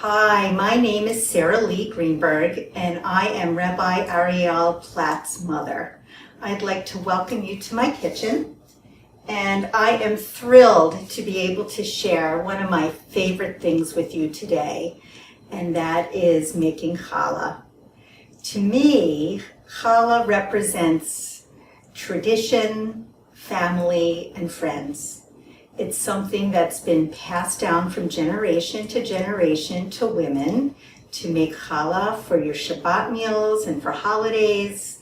Hi, my name is Saralee Greenberg, and I am Rabbi Ariel Platt's mother. I'd like to welcome you to my kitchen, and I am thrilled to be able to share one of my favorite things with you today, and that is making challah. To me, challah represents tradition, family, and friends. It's something that's been passed down from generation to women to make challah for your Shabbat meals and for holidays.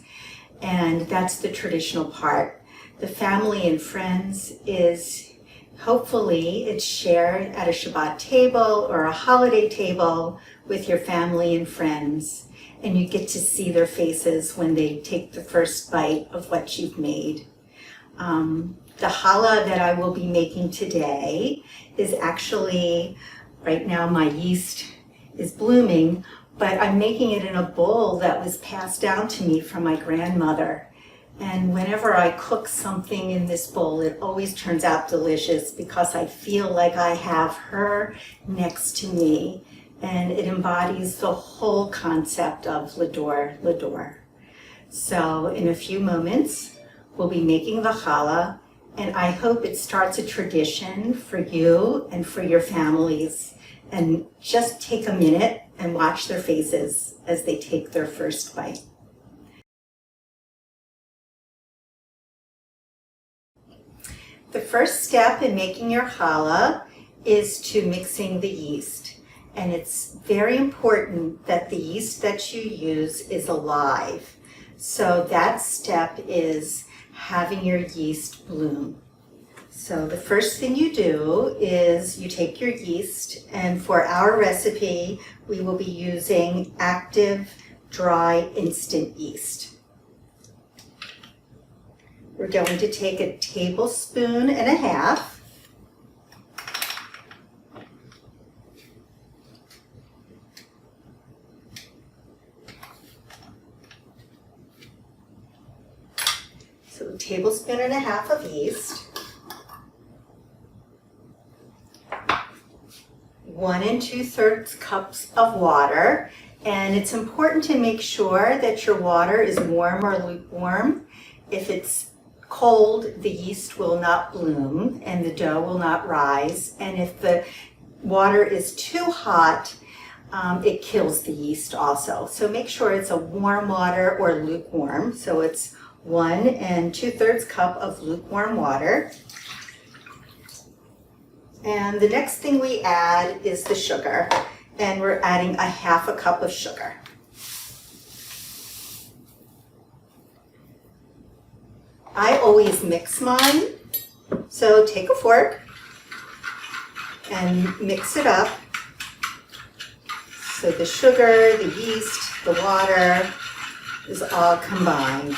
And that's the traditional part. The family and friends is hopefully it's shared at a Shabbat table or a holiday table with your family and friends. And you get to see their faces when they take the first bite of what you've made. The challah that I will be making today is actually, right now my yeast is blooming, but I'm making it in a bowl that was passed down to me from my grandmother. And whenever I cook something in this bowl, it always turns out delicious because I feel like I have her next to me, and it embodies the whole concept of Lador. So in a few moments, we'll be making the challah. And I hope it starts a tradition for you and for your families. And just take a minute and watch their faces as they take their first bite. The first step in making your challah is to mixing the yeast. And it's very important that the yeast that you use is alive. So that step is having your yeast bloom. So the first thing you do is you take your yeast, and for our recipe, we will be using active, dry, instant yeast. We're going to take a tablespoon and a half. So a tablespoon and a half of yeast, 1 2/3 cups of water, and it's important to make sure that your water is warm or lukewarm. If it's cold, the yeast will not bloom and the dough will not rise, and if the water is too hot, it kills the yeast also. So make sure it's a warm water or lukewarm. So it's 1 2/3 cup of lukewarm water. And the next thing we add is the sugar, and we're adding a 1/2 cup of sugar. I always mix mine, so take a fork and mix it up. So the sugar, the yeast, the water is all combined.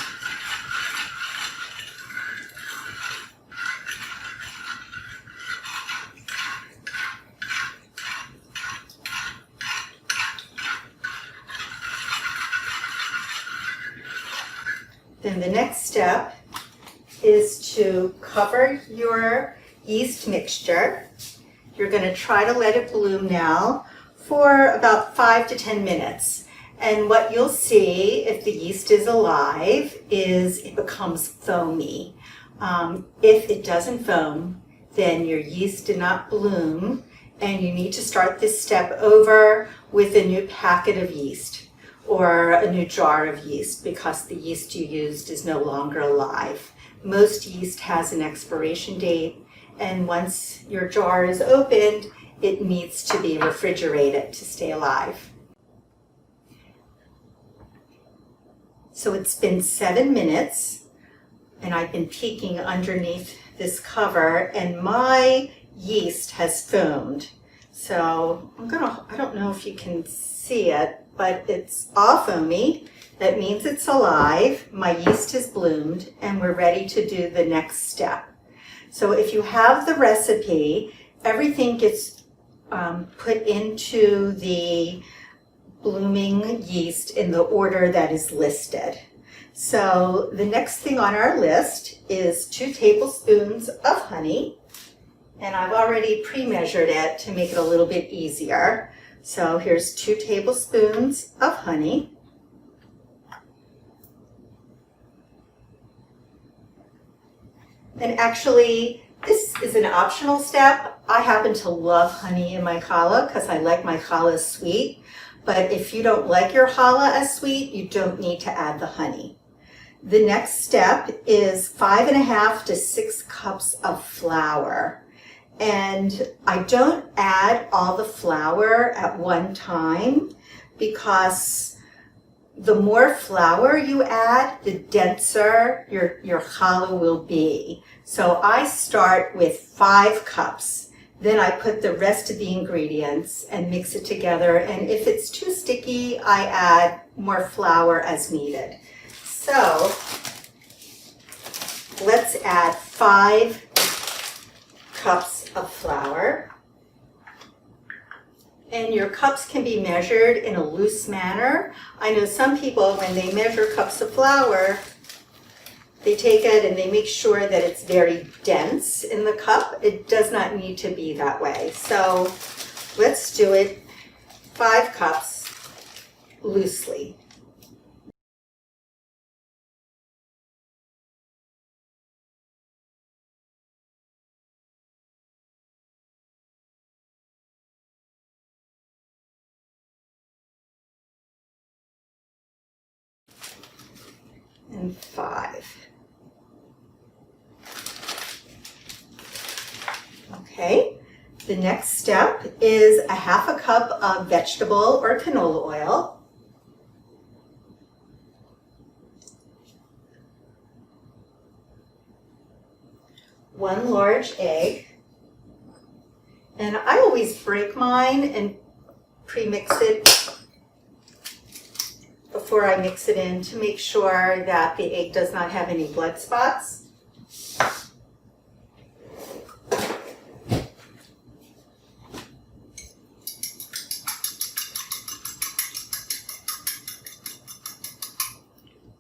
Then the next step is to cover your yeast mixture. You're going to try to let it bloom now for about 5 to 10 minutes. And what you'll see if the yeast is alive is it becomes foamy. If it doesn't foam, then your yeast did not bloom, and you need to start this step over with a new packet of yeast or a new jar of yeast, because the yeast you used is no longer alive. Most yeast has an expiration date, and once your jar is opened, it needs to be refrigerated to stay alive. So it's been 7 minutes, and I've been peeking underneath this cover, and my yeast has foamed. So I don't know if you can see it, but it's all foamy. That means it's alive. My yeast has bloomed, and we're ready to do the next step. So if you have the recipe, everything gets put into the blooming yeast in the order that is listed. So the next thing on our list is 2 tablespoons of honey, and I've already pre-measured it to make it a little bit easier. So here's 2 tablespoons of honey. And actually, this is an optional step. I happen to love honey in my challah because I like my challah sweet. But if you don't like your challah as sweet, you don't need to add the honey. The next step is 5.5 to 6 cups of flour. And I don't add all the flour at one time because the more flour you add, the denser your challah will be. So I start with 5 cups. Then I put the rest of the ingredients and mix it together. And if it's too sticky, I add more flour as needed. So let's add 5 cups of flour. And your cups can be measured in a loose manner. I know some people, when they measure cups of flour, they take it and they make sure that it's very dense in the cup. It does not need to be that way. So let's do it 5 cups loosely. And 5. Okay, the next step is 1/2 cup of vegetable or canola oil. One large egg. And I always break mine and pre-mix it before I mix it in to make sure that the egg does not have any blood spots.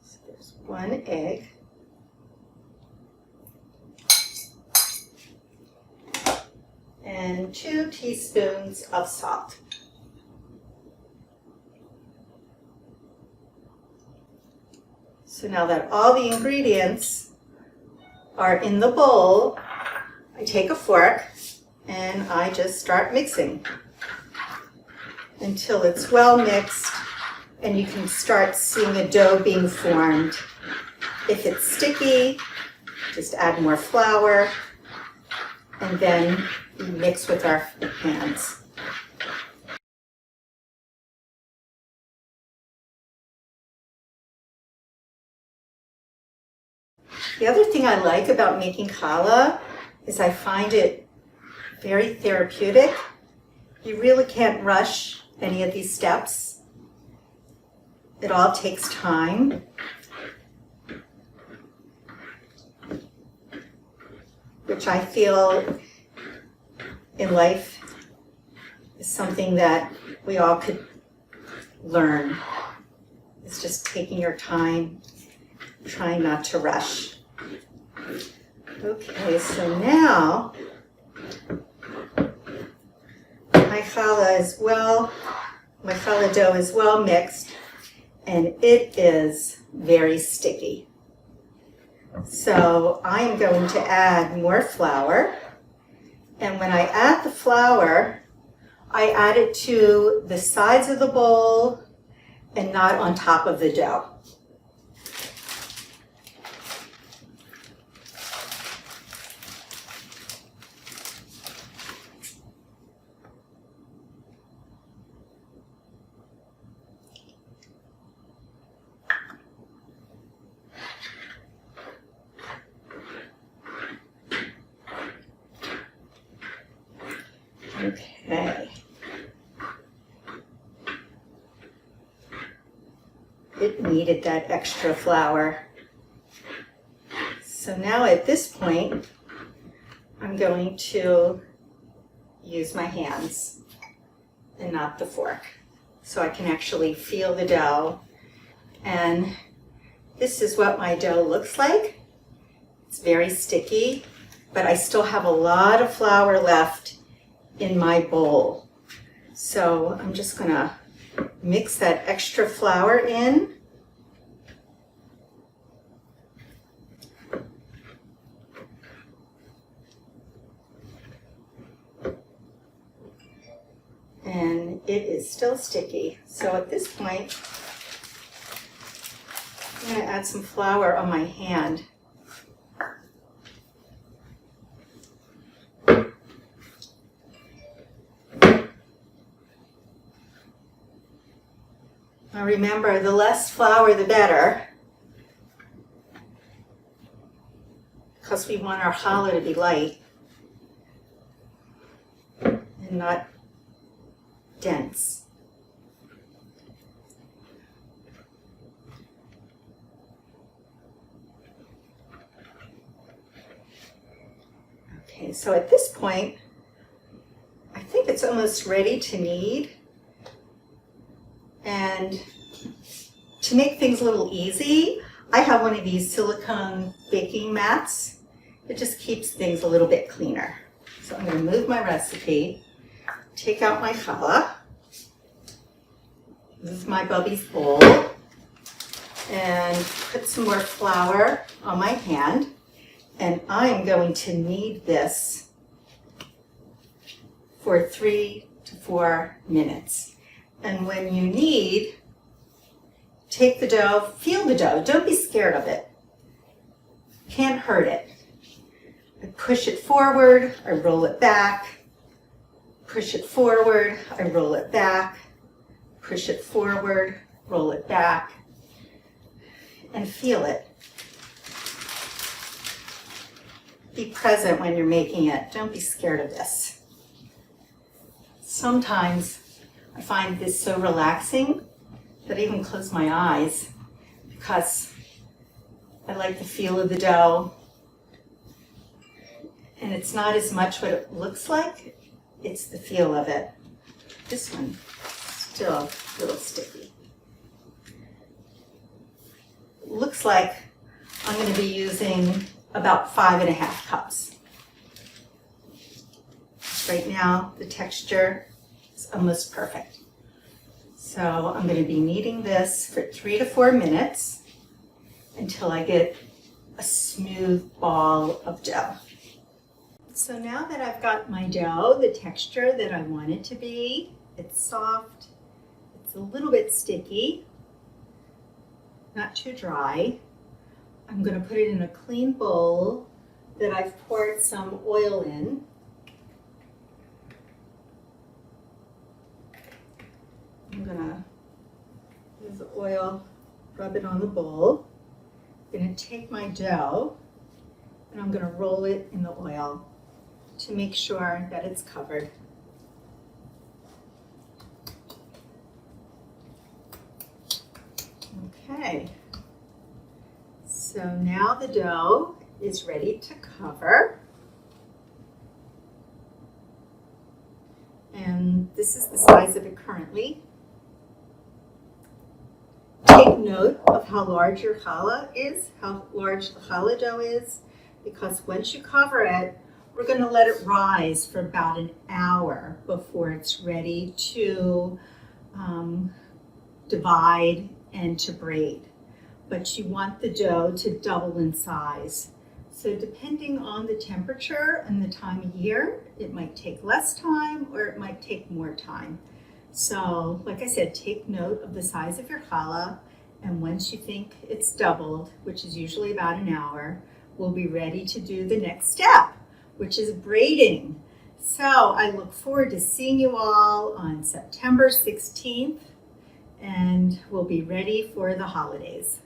So there's 1 egg. And 2 teaspoons of salt. So now that all the ingredients are in the bowl, I take a fork and I just start mixing until it's well mixed and you can start seeing the dough being formed. If it's sticky, just add more flour and then mix with our hands. The other thing I like about making challah is I find it very therapeutic. You really can't rush any of these steps. It all takes time. Which I feel in life is something that we all could learn. It's just taking your time, trying not to rush. Okay, so now my challah dough is well mixed and it is very sticky. So I am going to add more flour. And when I add the flour, I add it to the sides of the bowl and not on top of the dough. Okay. It needed that extra flour. So now at this point, I'm going to use my hands and not the fork, so I can actually feel the dough. And this is what my dough looks like. It's very sticky, but I still have a lot of flour left in my bowl. So I'm just gonna mix that extra flour in. And it is still sticky. So at this point, I'm gonna add some flour on my hand. Now remember, the less flour, the better, because we want our challah to be light and not dense. Okay, so at this point, I think it's almost ready to knead. And to make things a little easy, I have one of these silicone baking mats. It just keeps things a little bit cleaner. So I'm going to move my recipe, take out my challah, move my Bubby's bowl, and put some more flour on my hand. And I'm going to knead this for 3 to 4 minutes. And when you knead, take the dough, feel the dough. Don't be scared of it. Can't hurt it. I push it forward, I roll it back. Push it forward, I roll it back. Push it forward, roll it back. And feel it. Be present when you're making it. Don't be scared of this. Sometimes I find this so relaxing that I even close my eyes because I like the feel of the dough. And it's not as much what it looks like, it's the feel of it. This one, still a little sticky. Looks like I'm going to be using about 5½ cups. Right now, the texture is almost perfect. So I'm going to be kneading this for 3 to 4 minutes until I get a smooth ball of dough. So now that I've got my dough, the texture that I want it to be, it's soft, it's a little bit sticky, not too dry. I'm going to put it in a clean bowl that I've poured some oil in. I'm going to use the oil, rub it on the bowl. I'm going to take my dough and I'm going to roll it in the oil to make sure that it's covered. Okay. So now the dough is ready to cover. And this is the size of it currently. Take note of how large your challah is, how large the challah dough is, because once you cover it, we're going to let it rise for about an hour before it's ready to divide and to braid. But you want the dough to double in size. So depending on the temperature and the time of year, it might take less time or it might take more time. So like I said, take note of the size of your challah, and once you think it's doubled, which is usually about an hour, we'll be ready to do the next step, which is braiding. So I look forward to seeing you all on September 16th, and we'll be ready for the holidays.